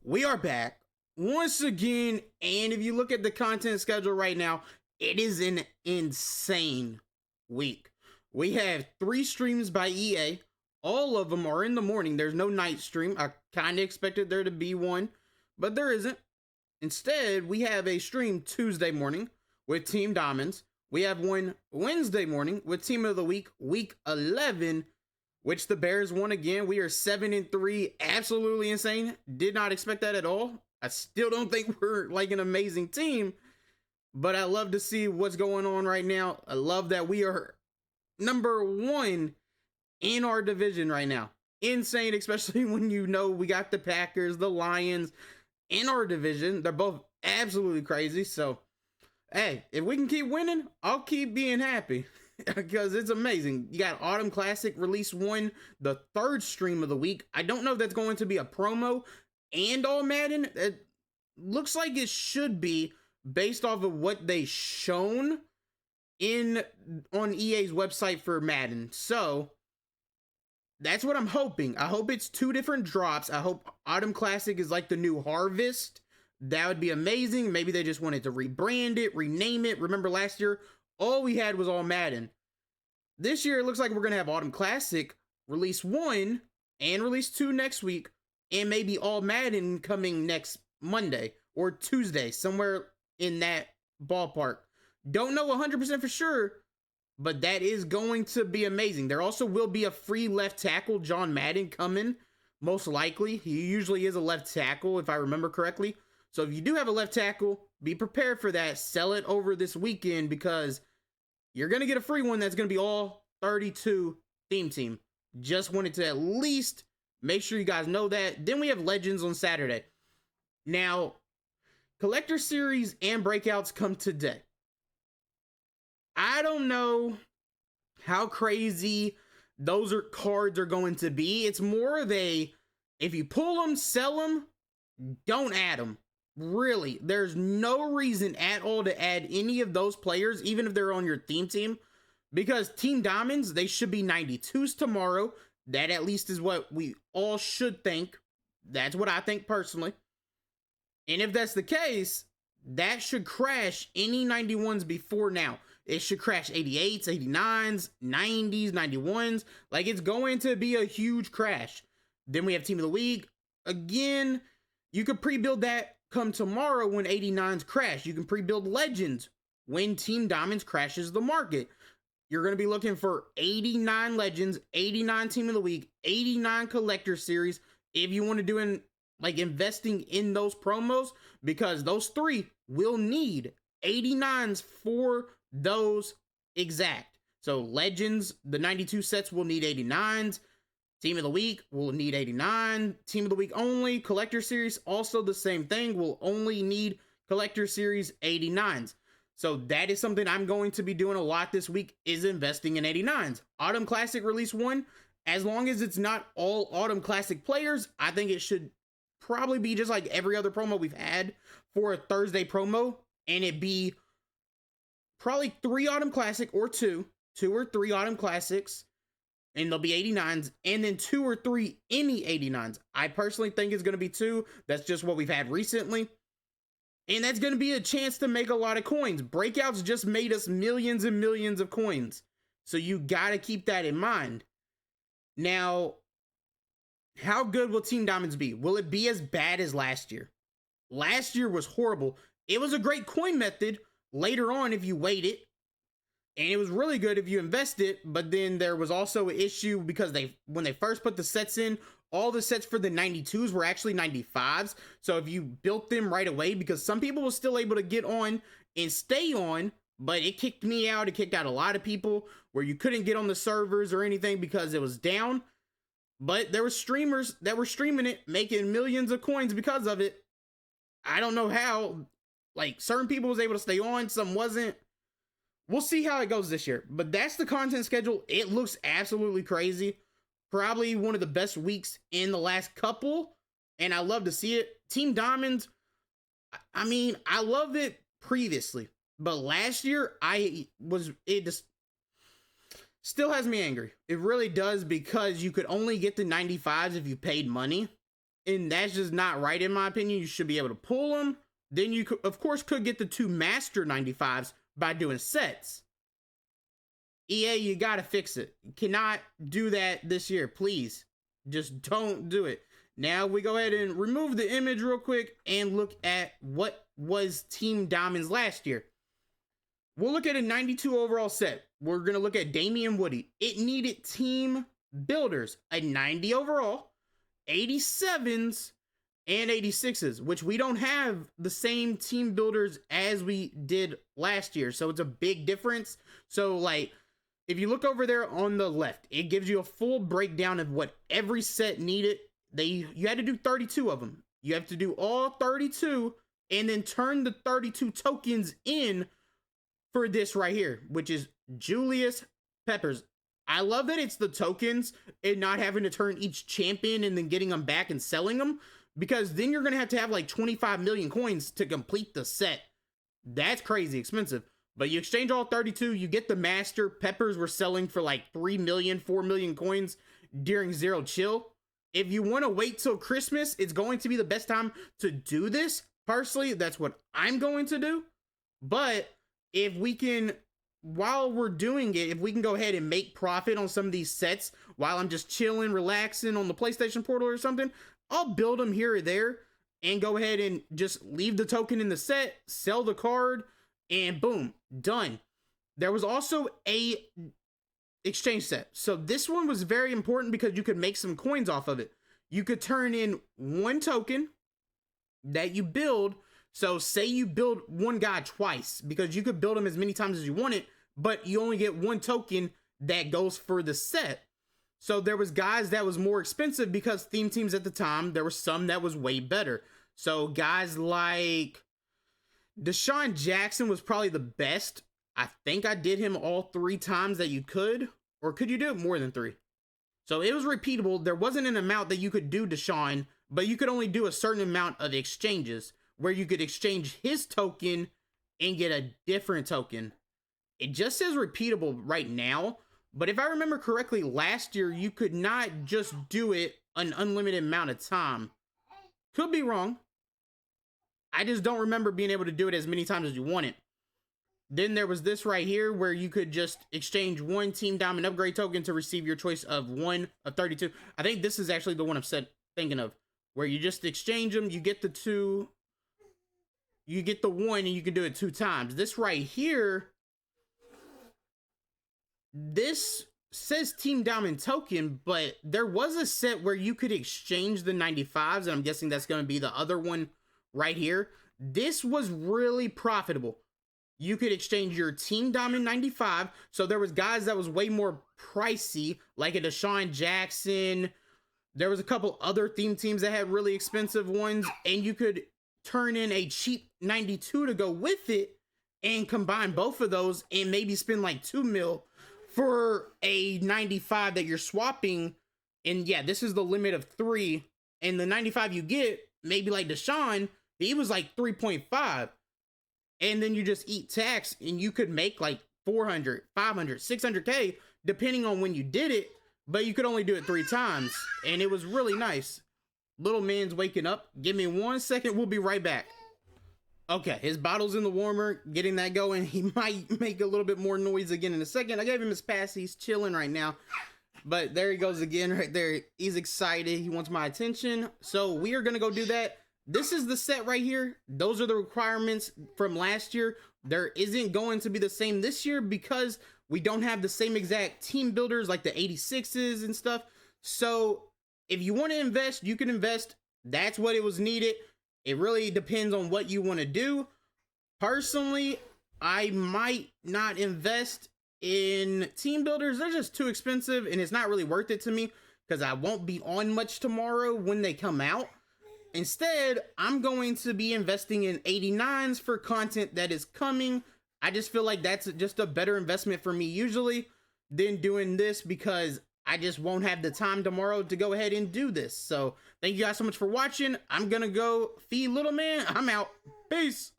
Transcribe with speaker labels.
Speaker 1: We are back once again, and if you look at the content schedule right now, it is an insane week. We have 3 streams by EA. All of them are in the morning. There's no night stream. I kind of expected there to be one, but there isn't. Instead, we have a stream Tuesday morning with Team Diamonds. We have one Wednesday morning with Team of the Week, Week 11, which the Bears won again. We are 7-3, absolutely insane. Did not expect that at all. I still don't think we're like an amazing team, but I love to see what's going on right now. I love that we are number 1 in our division right now. Insane, especially when you know we got the Packers, the Lions in our division. They're both absolutely crazy. So, hey, if we can keep winning, I'll keep being happy. Because it's amazing. You got Autumn Classic Release 1, the 3rd stream of the week. I don't know if that's going to be a promo and all Madden. It looks like it should be based off of what they shown on EA's website for Madden. So that's what I'm hoping. I hope it's 2 different drops. I hope Autumn Classic is like the new Harvest. That would be amazing. Maybe they just wanted to rebrand it, rename it. Remember last year, all we had was all Madden. This year, it looks like we're going to have Autumn Classic Release 1 and Release 2 next week, and maybe all Madden coming next Monday or Tuesday, somewhere in that ballpark. Don't know 100% for sure, but that is going to be amazing. There also will be a free left tackle, John Madden, coming, most likely. He usually is a left tackle, if I remember correctly. So if you do have a left tackle, be prepared for that. Sell it over this weekend because you're going to get a free one that's going to be all 32 theme team. Just wanted to at least make sure you guys know that. Then we have Legends on Saturday. Now, Collector Series and Breakouts come today. I don't know how crazy those cards are going to be. It's more of a, if you pull them, sell them, don't add them. Really, there's no reason at all to add any of those players, even if they're on your theme team, because Team Diamonds, they should be 92s tomorrow. That at least is what we all should think. That's what I think personally. And if that's the case, that should crash any 91s before now. It should crash 88s, 89s, 90s, 91s. Like, it's going to be a huge crash. Then we have Team of the Week. Again, you could pre-build that come tomorrow when 89s crash. You can pre-build Legends when Team Diamonds crashes the market. You're going to be looking for 89 Legends, 89 Team of the Week, 89 Collector Series if you want to do investing in those promos, because those 3 will need 89s for those exact. So Legends, the 92 sets will need 89s. Team of the Week will need 89. Team of the Week only. Collector Series, also the same thing. Will only need Collector Series 89s. So that is something I'm going to be doing a lot this week, is investing in 89s. Autumn Classic Release 1, as long as it's not all Autumn Classic players, I think it should probably be just like every other promo we've had for a Thursday promo, and it be probably 3 Autumn Classic or 2 or 3 Autumn Classics, and there'll be 89s, and then 2 or 3 any 89s. I personally think it's going to be 2. That's just what we've had recently. And that's going to be a chance to make a lot of coins. Breakouts just made us millions and millions of coins. So you got to keep that in mind. Now, how good will Team Diamonds be? Will it be as bad as last year? Last year was horrible. It was a great coin method later on if you waited. And it was really good if you invested, but then there was also an issue because when they first put the sets in, all the sets for the 92s were actually 95s. So if you built them right away, because some people were still able to get on and stay on, but it kicked me out. It kicked out a lot of people where you couldn't get on the servers or anything because it was down. But there were streamers that were streaming it, making millions of coins because of it. I don't know how. Like, certain people was able to stay on, some wasn't. We'll see how it goes this year, but that's the content schedule. It looks absolutely crazy. Probably one of the best weeks in the last couple, and I love to see it. Team Diamonds, I mean, I loved it previously, but last year it just still has me angry. It really does, because you could only get the 95s if you paid money. and that's just not right in my opinion. You should be able to pull them. Then you could, of course, could get the 2 master 95s by doing sets. EA, you gotta fix it. You cannot do that this year, please. Just don't do it. Now we go ahead and remove the image real quick and look at what was Team Diamond's last year. We'll look at a 92 overall set. We're gonna look at Damian Woody. It needed team builders, a 90 overall, 87s, and 86s, which we don't have the same team builders as we did last year. So it's a big difference. So like, if you look over there on the left, it gives you a full breakdown of what every set needed. You had to do 32 of them. You have to do all 32 and then turn the 32 tokens in for this right here, which is Julius Peppers. I love that it's the tokens and not having to turn each champion and then getting them back and selling them, because then you're going to have like 25 million coins to complete the set. That's crazy expensive. But you exchange all 32, you get the master. Peppers were selling for like 3 million, 4 million coins during Zero Chill. If you want to wait till Christmas, it's going to be the best time to do this. Personally, that's what I'm going to do. But if we can, while we're doing it, if we can go ahead and make profit on some of these sets while I'm just chilling, relaxing on the PlayStation Portal or something, I'll build them here or there and go ahead and just leave the token in the set, sell the card, and boom, done. There was also a exchange set. So this one was very important because you could make some coins off of it. You could turn in 1 token that you build. So say you build one guy twice, because you could build him as many times as you wanted, but you only get 1 token that goes for the set. So there was guys that was more expensive because theme teams at the time, there were some that was way better. So guys like Deshaun Jackson was probably the best. I think I did him all 3 times that you could, or could you do it more than 3? So it was repeatable. There wasn't an amount that you could do Deshaun, but you could only do a certain amount of exchanges where you could exchange his token and get a different token. It just says repeatable right now, but if I remember correctly, last year you could not just do it an unlimited amount of time. Could be wrong. I just don't remember being able to do it as many times as you wanted. Then there was this right here where you could just exchange 1 Team Diamond upgrade token to receive your choice of 1 of 32. I think this is actually the one I'm thinking of, where you just exchange them, you get the 2, you get the 1, and you can do it 2 times. This right here, this says Team Diamond token, but there was a set where you could exchange the 95s, and I'm guessing that's going to be the other one right here. This was really profitable. You could exchange your Team Diamond 95. So there was guys that was way more pricey, like a Deshaun Jackson. There was a couple other theme teams that had really expensive ones, and you could turn in a cheap 92 to go with it and combine both of those and maybe spend like 2 mil for a 95 that you're swapping. And yeah, this is the limit of 3, and the 95 you get, maybe like Deshaun, he was like 3.5. And then you just eat tax, and you could make like 400, 500, 600K, depending on when you did it, but you could only do it 3 times. And it was really nice. Little man's waking up. Give me 1 second. We'll be right back. Okay, his bottle's in the warmer, getting that going. He might make a little bit more noise again in a second. I gave him his pass. He's chilling right now. But there he goes again right there. He's excited. He wants my attention. So we are going to go do that. This is the set right here. Those are the requirements from last year. There isn't going to be the same this year because we don't have the same exact team builders like the 86s and stuff. So if you want to invest, you can invest. That's what it was needed. It really depends on what you want to do. Personally, I might not invest in team builders. They're just too expensive, and it's not really worth it to me because I won't be on much tomorrow when they come out. Instead, I'm going to be investing in 89s for content that is coming. I just feel like that's just a better investment for me usually than doing this, because I just won't have the time tomorrow to go ahead and do this. So thank you guys so much for watching. I'm gonna go feed little man. I'm out. Peace.